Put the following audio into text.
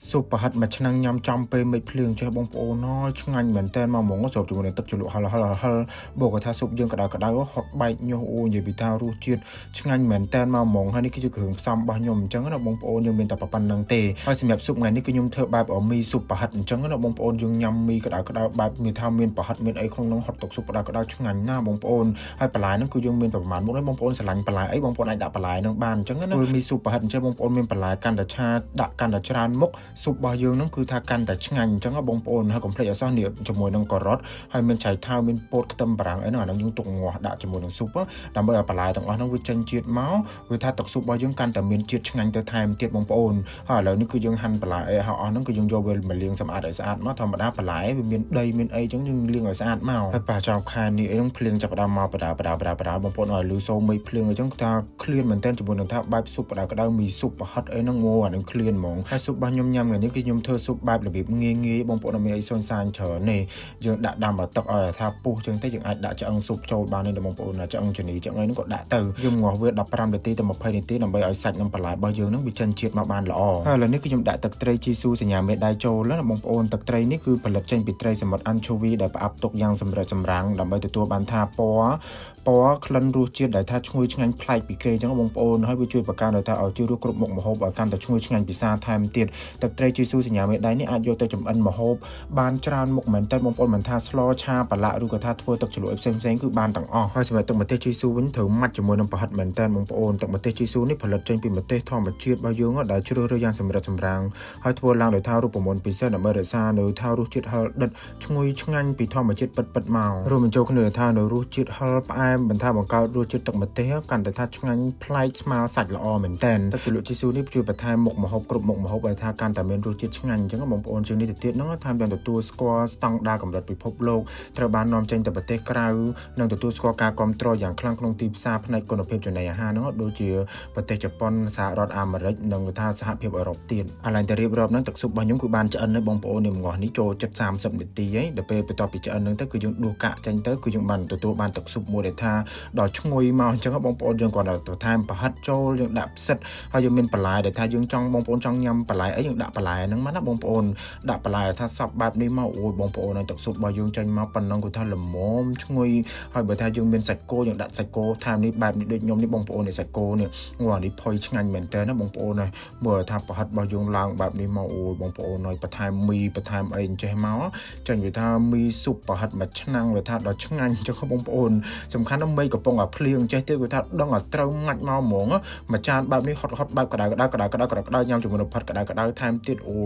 ស៊ុបប្រហិតមួយឆ្នាំងញ៉ាំចំពេលមេឃភ្លៀងចេះបងប្អូនអើយឆ្ងាញ់មែនតើមកហ្មងស្រូបជាមួយនឹងទឹកជ្រលក់ហឹលបូកថាស៊ុបយើងក្តៅហត់បែកញាស់អូនិយាយពីថារសជាតិឆ្ងាញ់មែនតើមកហ្មងហើយនេះគឺជាគ្រឿងផ្សំរបស់ខ្ញុំអញ្ចឹងណាបងប្អូនយើងមានតែប៉ុណ្្នឹងទេហើយសម្រាប់ស៊ុបថ្ងៃនេះគឺខ្ញុំធ្វើបែបមីស៊ុបប្រហិតអញ្ចឹងណាបងប្អូនយើងញ៉ាំមីក្តៅបែបមានថាមានប្រហិតមានអីក្នុងនោះហត់ទឹកស៊ុបក្តៅឆ្ងាញ់ណាបងប្អូនហើយបន្លែហ្នឹងគឺយើងមានប្រមាណមុខនេះបងប្អូនស្រឡាញ់បន្លែអីបងប្អូនអាចដាក់បន្លែហ្នឹងបានអញ្ចឹងណាមីស៊ុបប្រហិតអញ្ចឹងបងប្អូនមានបន្លែកាន់តែឆាដាក់កាន់តែច្រើនមុខស៊ុបរបស់យើងហ្នឹងគឺថាកាន់តែឆ្ងាញ់អញ្ចឹងបងប្អូនហើយកុំភ្លេចអសោះនេះជាមួយនឹងការ៉ុតហើយមានឆៃថាវមានពោតខ្ទឹមបារាំងអីហ្នឹងអាហ្នឹងយើងទុកងាស់ដាក់ជាមួយនឹងស៊ុបដើម្បីឲ្យបន្លែទាំងអស់ហ្នឹងវាចេញជាតិមកវាថាទឹកស៊ុបរបស់យើងកាន់តែមានជាតិឆ្ងាញ់ទៅថែមទៀតបងប្អូនហើយឥឡូវនេះគឺយើងហាន់បន្លែអីហើយអស់ហ្នឹងគឺយើងយកវាមកលាងសម្អាតឲ្យស្អាតមកធម្មតាបន្លែវាមានដីមានអីអញ្ចឹងយើងលាងឲ្យស្អាតមកហើយប៉ះចោលខែនេះអីហ្នឹងភ្លៀងចាប់ផ្ដើមមកបដាបងប្អូនឲ្យលឺសូរមេឃភ្លៀងអញ្ចឹងថាឃ្លានមែនតើជាមួយនឹងថាបែបស៊ុបក្តៅមីស៊ុបប្រហិតអីហ្នឹងងអាហ្នឹងឃ្លានហ្មងហើយស៊ុបរបស់ខ្ញុំញ៉ាំថ្ងៃនេះគឺខ្ញុំធ្វើស៊ុបបែបរបៀបងាយបងប្អូនអត់មានអីសុញសាញច្រើនទេយើងដាក់ដាំឲ្យទឹកឲ្យថាពុះអញ្ចឹងទៅយើងអាចដាក់ឆ្អឹងស៊ុបចូលបានទេបងប្អូនឆ្អឹងជំនីឆ្អឹងអីហ្នឹងក៏ដាក់ទៅយើងងាស់វា15នាទីទៅ20នាទីដើម្បីឲ្យសាច់និងបន្លែរបស់យើងហ្នឹងវាចិនជាតិមកបានល្អហើយឥឡូវនេះគឺខ្ញុំដាក់ទឹកត្រីជីស៊ូសញ្ញាមេដៃចូលណាបងប្អូនទឹកត្រីនេះគឺផលិតចេញពីត្រីសមុទ្រអាន់ឆូវីដែលផ្អាប់ទុកយ៉ាងសម្រិតសម្រាំងដើម្បីទទួលបានថាពណ៌ក្លិនរសជាតិដែលថាឈ្ងុយឆ្ងាញ់ប្លែកពីគេអញ្ចឹងបងប្អូនហើយវាជួយបង្កើនឲ្យថាឲ្យជួយរសគ្រប់មុខម្ហូបឲ្យកាន់តែឈ្ងុយឆ្ងាញ់ពិសាថែមទៀតទឹកត្រីជីស៊ូសញ្ញាមេដៃនេះអាចយកទៅចម្អិនម្ហូបបានច្រើនមុខមែនតើបងប្អូនមិនថាស្លឆាប្រឡាក់ឬក៏ថាធ្វើទឹកជ្រលក់ផ្សេងគឺបានទាំងអស់ហើយសម្រាប់ទឹកម្ទេសជីស៊ូវិញត្រូវម៉ាត់ជាមួយនឹងប្រហិតមែនតើបងប្អូនទឹកម្ទេសជីស៊ូនេះផលិតចេញពីម្ទេសធម្មជាតិរបស់យើងដែលជ្រើសរើសយ៉ាងសម្រិតសម្រាំងហើយធ្វើឡើងដោយថារូបមន្តពិសេសដើម្បីរក្សានៅថារសជាតិហឹរដិតឈ្ងុយឆ្ងាញ់ពីធម្មជាតិពិតមករួមបញ្ចូលគ្នាថានៅរសជាតិហឹរផ្អែមបន្ថែមបង្កើតរសជាតិទឹកម្ទេសកាន់តែថាឆ្ងាញ់ប្លែកស្មើសាច់ល្អមែនតើទឹកជ្រលក់ជីស៊ូនេះជួយបន្ថែមមុខម្ហូបគ្រប់មុខម្ហូបឲ្យថាកាន់តែមានរសជាតិឆ្ងាញ់អញ្ចឹងបងប្អូនជាងនេះទៅទៀតហ្នឹងថែមទាំងទទួលស្គាល់ស្តង់ដារកម្រិតពិភពលោកត្រូវបាននាំចេញទៅប្រទេសក្រៅនិងទទួលស្គាល់ការគ្រប់គ្រងយ៉ាងខ្លាំងក្នុងទីផ្សារផ្នែកគុណភាពចំណីអាហារហ្នឹងដូចជាប្រទេសជប៉ុនសហរដ្ឋអាមេរិកនិងថាសហភាពអឺរ៉ុបទៀតអាឡែងតែរៀបរាប់ហ្នឹងទឹកស៊ុបរបស់ខ្ញុំគឺបានឆ្អិនហើយបងប្អូននេះម្ងាស់នេះចូលចិត្ត30នាទីហើយដល់ពេលបន្ទាប់ពីឆ្អិនហ្នឹងទៅគឺយើងដួសកាក់ចេញទៅគឺយើងបានទទួលបានទឹកស៊ុបមួយដែលថាដល់ឈ្ងុយមកអញ្ចឹងបងប្អូនយើងគាត់បន្ថែមប្រហិតចូលយើងដាក់ផ្សិតហើយយើងមានបន្លែដែលថាយើងចង់បងប្អូនចង់ញ៉ាំបន្លែអីយើងដាក់បន្លែហ្នឹងមកណាបងប្អូនដាក់បន្លែថាសពបែបនេះមកអូយបងប្អូនឲ្យទឹកស៊ុបរបស់យើងចេញមកប៉ុណ្ណឹងគឺថាល្មមឈ្ងុយហើយបើថាយើងមានសាច់គោយើងដាក់សាច់គោថែមនេះបែបនេះដូចខ្ញុំនេះបងប្អូននេះសាច់គោនេះនេះផុយឆ្ងាញ់មែនតើណាបងប្អូនមើលថាប្រហិតរបស់យើងឡើងបែបនេះមកអូយបងប្អូនឲ្យបន្ថែមមីបន្ថែមអីចេះមកចាញ់វាថាមីស៊ុបប្រហិតមួយឆ្នាំងវាថាដល់ឆ្ងាញ់ចុះបងប្អូនសំខាន់ណាស់មីកំពុងតែភ្លៀងចេះទៀតវាថាដឹងឲ្យត្រូវងាច់មកហ្មងមួយចានបែបនេះហត់បែបក្តៅញ៉ាំជាមួយនឹងផាត់ក្តៅថែមទៀតអូ